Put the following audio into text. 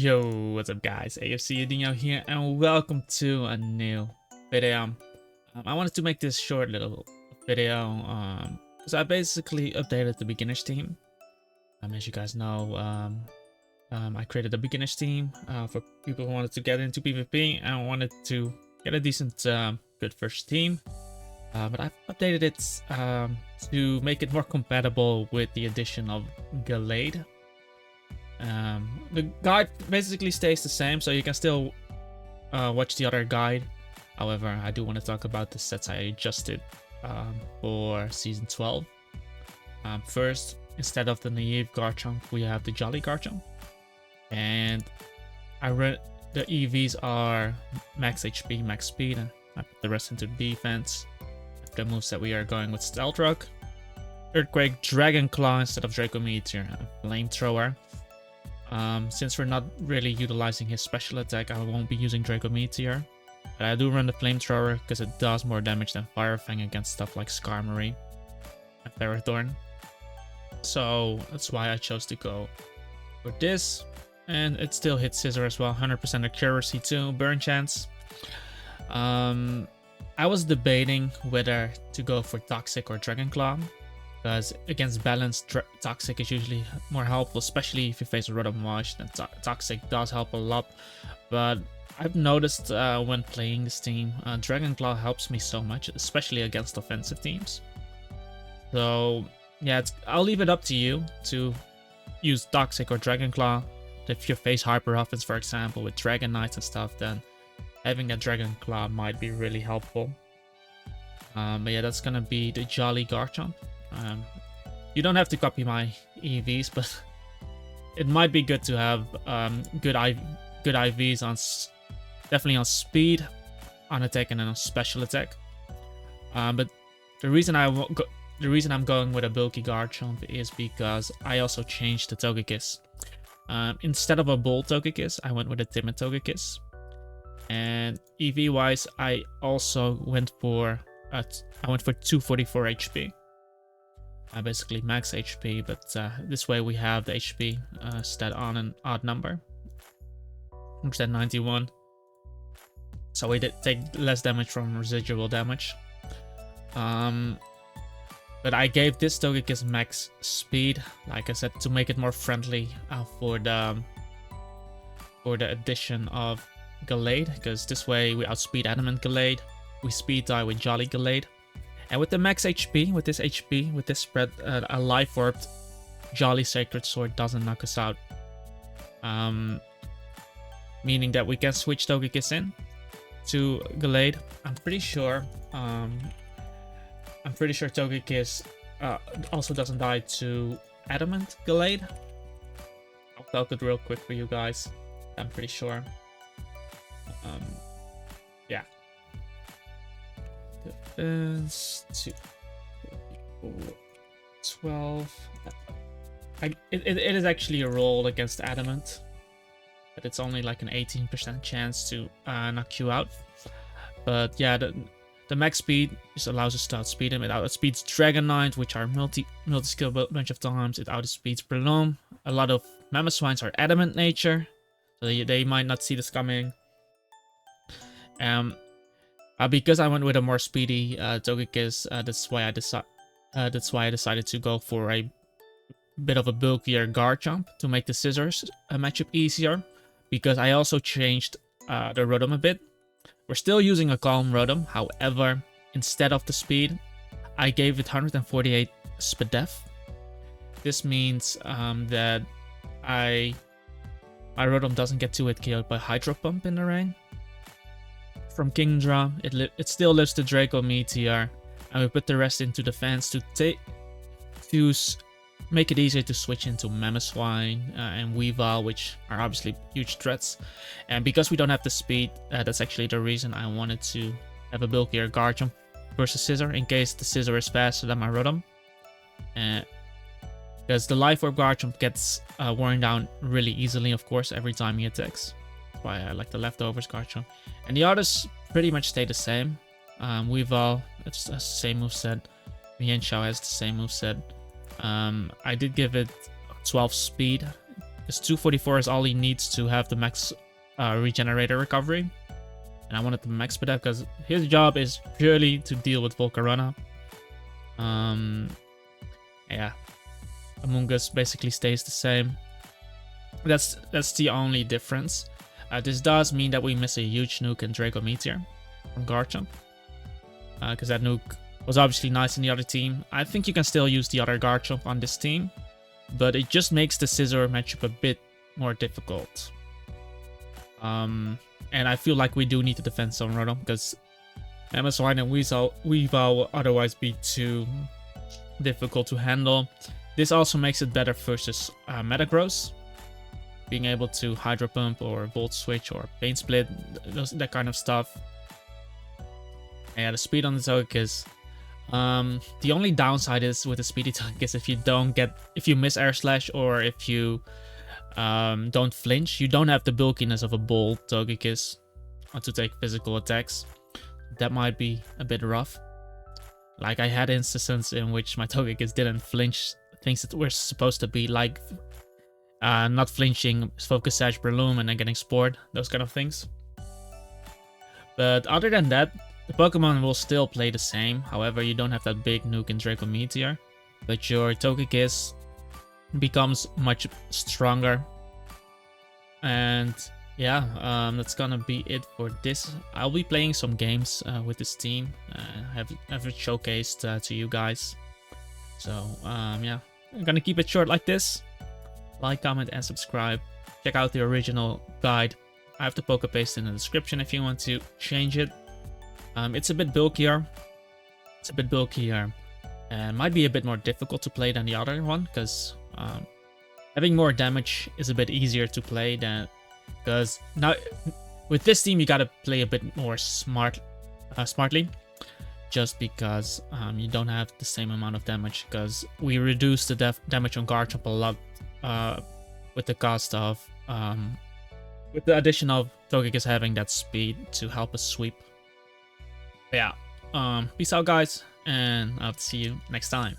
Yo, what's up guys, AFC Dino here and welcome to a new video. I wanted to make this short little video because I basically updated the beginners team. As you guys know, I created a beginners team for people who wanted to get into PvP and wanted to get a decent good first team. But I've updated it to make it more compatible with the addition of Gallade. The guide basically stays the same, so you can still watch the other guide. However, I do want to talk about the sets I adjusted for season 12. First, instead of the naive Garchomp, we have the Jolly Garchomp, and I read the EVs are max HP, max speed, and I put the rest into defense. The moves that we are going with Stealth Rock, Earthquake, Dragon Claw instead of Draco Meteor, Flamethrower. Since we're not really utilizing his special attack, I won't be using Draco Meteor. But I do run the Flamethrower because it does more damage than Fire Fang against stuff like Skarmory and Ferrothorn. So that's why I chose to go for this. And it still hits Scissor as well, 100% accuracy too, burn chance. I was debating whether to go for Toxic or Dragon Claw, because against balance, Toxic is usually more helpful, especially if you face a Rotom Wash. Then Toxic does help a lot. But I've noticed when playing this team, Dragon Claw helps me so much, especially against offensive teams. So yeah, I'll leave it up to you to use Toxic or Dragon Claw. If you face Hyper Offense, for example, with Dragon Knights and stuff, then having a Dragon Claw might be really helpful. But yeah, that's gonna be the Jolly Garchomp. You don't have to copy my EVs, but it might be good to have good IVs on definitely on speed, on attack, and then on special attack. But the reason I'm going with a bulky Garchomp is because I also changed the Togekiss. Instead of a bold Togekiss, I went with a timid Togekiss. And EV wise, I also went for 244 HP. Basically max HP, but this way we have the HP stat on an odd number. 191. So we did take less damage from residual damage. But I gave this Togekiss max speed, like I said, to make it more friendly for the addition of Gallade, because this way we outspeed Adamant Gallade, we speed die with Jolly Gallade. And with the max HP, with this spread, a Life Orbed Jolly Sacred Sword doesn't knock us out. Meaning that we can switch Togekiss in to Gallade. I'm pretty sure Togekiss also doesn't die to Adamant Gallade. I'll calculate real quick for you guys. I'm pretty sure. Yeah. Defense 2, 12. It is actually a roll against Adamant, but it's only like an 18% chance to knock you out. But yeah, the max speed just allows us to outspeed him. It outspeeds Dragonite, which are multi-skill bunch of times. It outspeeds Breloom. A lot of Mamoswines are Adamant nature, so they might not see this coming. Because I went with a more speedy Togekiss, that's why I decided to go for a bit of a bulkier Garchomp to make the Scissors matchup easier. Because I also changed the Rotom a bit. We're still using a Calm Rotom, however, instead of the speed, I gave it 148 Spadef. This means that my Rotom doesn't get 2-hit KO'd by Hydro Pump in the rain. From Kingdra, it still lives the Draco Meteor, and we put the rest into defense to make it easier to switch into Mamoswine and Weavile, which are obviously huge threats. And because we don't have the speed, that's actually the reason I wanted to have a bulkier Garchomp versus Scissor, in case the Scissor is faster than my Rotom. Because the Life Orb Garchomp gets worn down really easily, of course, every time he attacks. That's why I like the Leftovers Garchomp. And the others pretty much stay the same. Weavile, it's the same moveset. Mienshao has the same moveset. I did give it 12 speed because 244 is all he needs to have the max regenerator recovery. And I wanted to max for that because his job is purely to deal with Volcarona. Yeah, Among Us basically stays the same. That's the only difference. This does mean that we miss a huge nuke in Draco Meteor from Garchomp, because that nuke was obviously nice in the other team. I think you can still use the other Garchomp on this team, but it just makes the Scizor matchup a bit more difficult. And I feel like we do need to defend some Rotom because MSY and Weavile will otherwise be too difficult to handle. This also makes it better versus Metagross. Being able to Hydro Pump or Volt Switch or Pain Split, that kind of stuff. Yeah, the speed on the Togekiss. The only downside is with the speedy Togekiss, if you miss Air Slash or if you don't flinch, you don't have the bulkiness of a Bolt Togekiss to take physical attacks. That might be a bit rough. Like I had instances in which my Togekiss didn't flinch things that were supposed to be like not flinching, Focus Sash, Breloom, and then getting Sport, those kind of things. But other than that, the Pokemon will still play the same. However, you don't have that big nuke in Draco Meteor, but your Togekiss becomes much stronger. And yeah, that's gonna be it for this. I'll be playing some games with this team, have it showcased to you guys. So yeah, I'm gonna keep it short like this. Like, comment, and subscribe. Check out the original guide. I have the Poke Paste in the description if you want to change it. It's a bit bulkier. And might be a bit more difficult to play than the other one because having more damage is a bit easier to play than, because now with this team you gotta play a bit more smartly, just because you don't have the same amount of damage, because we reduce the damage on Garchomp a lot with the cost of with the addition of Togekiss having that speed to help us sweep. But yeah, peace out guys, and I'll see you next time.